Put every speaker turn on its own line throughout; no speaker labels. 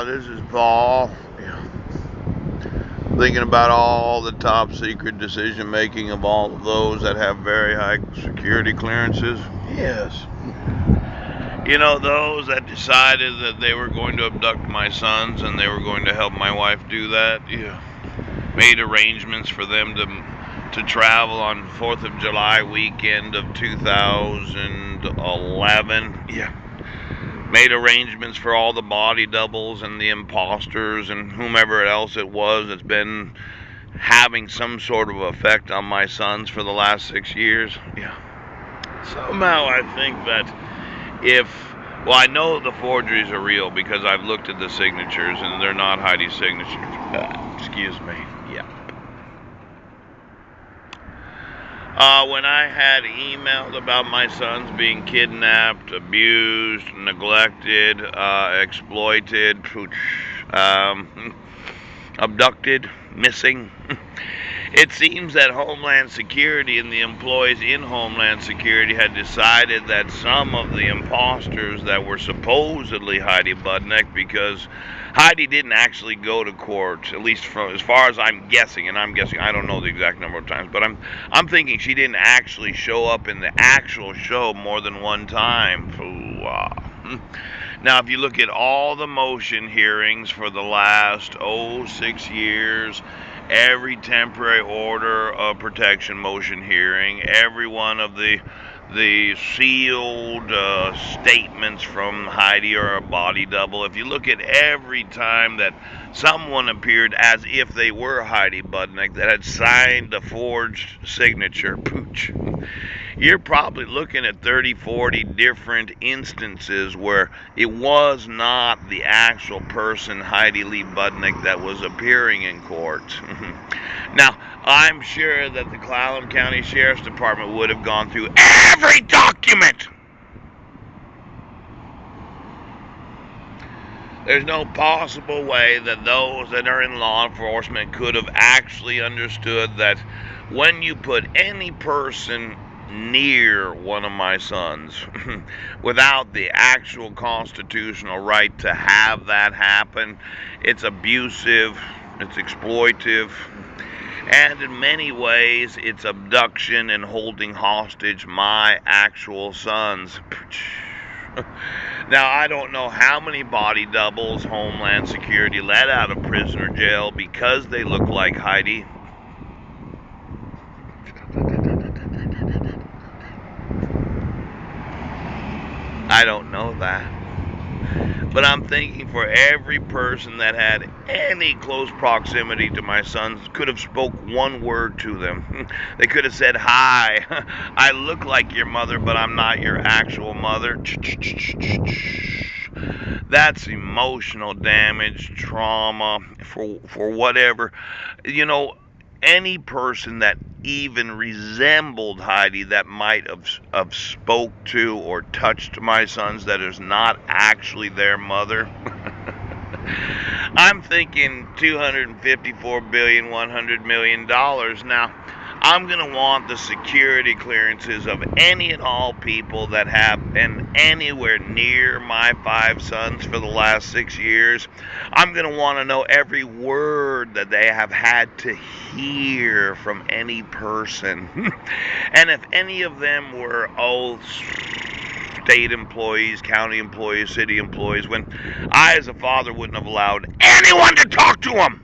This is Paul. Thinking about all the top secret decision making of all of those that have very high security clearances.
Yes.
You know, those that decided that they were going to abduct my sons and they were going to help my wife do that. Yeah. Made arrangements for them to travel on 4th of July weekend of 2011. Yeah. Made arrangements for all the body doubles and the imposters and whomever else it was that's been having some sort of effect on my sons for the last 6 years. Yeah. Somehow I think that well, I know the forgeries are real because I've looked at the signatures and they're not Heidi's signatures. Excuse me. Yeah. When I had emailed about my sons being kidnapped, abused, neglected, exploited, abducted, missing, it seems that Homeland Security and the employees in Homeland Security had decided that some of the imposters that were supposedly Heidi Budnick, because Heidi didn't actually go to court, at least from as far as I'm guessing, and I'm guessing I don't know the exact number of times, but I'm thinking she didn't actually show up in the actual show more than one time. Now, if you look at all the motion hearings for the last 6 years, every temporary order of protection motion hearing, every one of the sealed statements from Heidi or a body double. If you look at every time that someone appeared as if they were Heidi Budnick that had signed a forged signature, pooch, you're probably looking at 30, 40 different instances where it was not the actual person, Heidi Lee Budnick, that was appearing in court. Now, I'm sure that the Clallam County Sheriff's Department would have gone through every document. There's no possible way that those that are in law enforcement could have actually understood that when you put any person near one of my sons without the actual constitutional right to have that happen, it's abusive, it's exploitive, and in many ways it's abduction and holding hostage my actual sons. Now, I don't know how many body doubles Homeland Security let out of prisoner jail because they look like Heidi. I don't know that. But I'm thinking for every person that had any close proximity to my sons could have spoke one word to them. They could have said, "Hi, I look like your mother, but I'm not your actual mother." That's emotional damage, trauma, for whatever. You know, any person that even resembled Heidi that might have spoke to or touched my sons that is not actually their mother. I'm thinking $254 billion, $100 million. Now, I'm going to want the security clearances of any and all people that have been anywhere near my 5 sons for the last 6 years. I'm going to want to know every word that they have had to hear from any person. And if any of them were state employees, county employees, city employees, when I as a father wouldn't have allowed anyone to talk to them,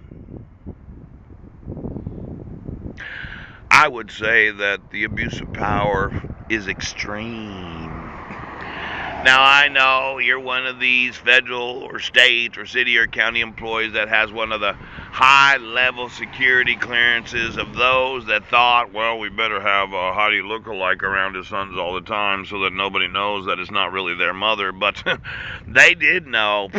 I would say that the abuse of power is extreme. Now, I know you're one of these federal or state or city or county employees that has one of the high-level security clearances of those that thought, well, we better have a Heidi look-alike around his sons all the time so that nobody knows that it's not really their mother. But they did know.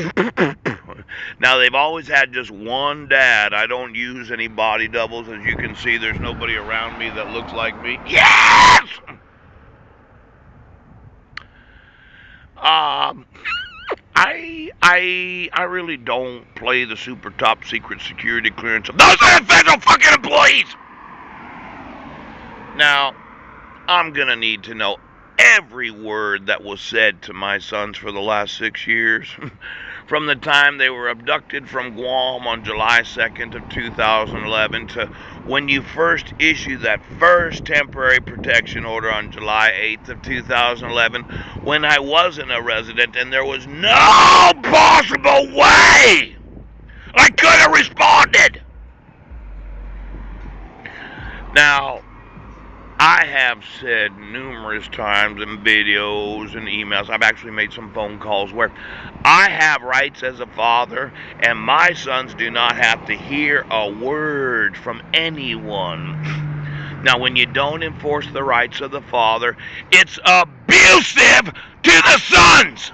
Now, they've always had just one dad. I don't use any body doubles. As you can see, there's nobody around me that looks like me. Yes! I really don't play the super top secret security clearance of those are federal fucking employees. Now, I'm gonna need to know every word that was said to my sons for the last 6 years. From the time they were abducted from Guam on July 2nd of 2011 to when you first issued that first temporary protection order on July 8th of 2011, when I wasn't a resident and there was no possible way I could have responded. Now, I have said numerous times in videos and emails, I've actually made some phone calls where I have rights as a father, and my sons do not have to hear a word from anyone. Now, when you don't enforce the rights of the father, it's abusive to the sons.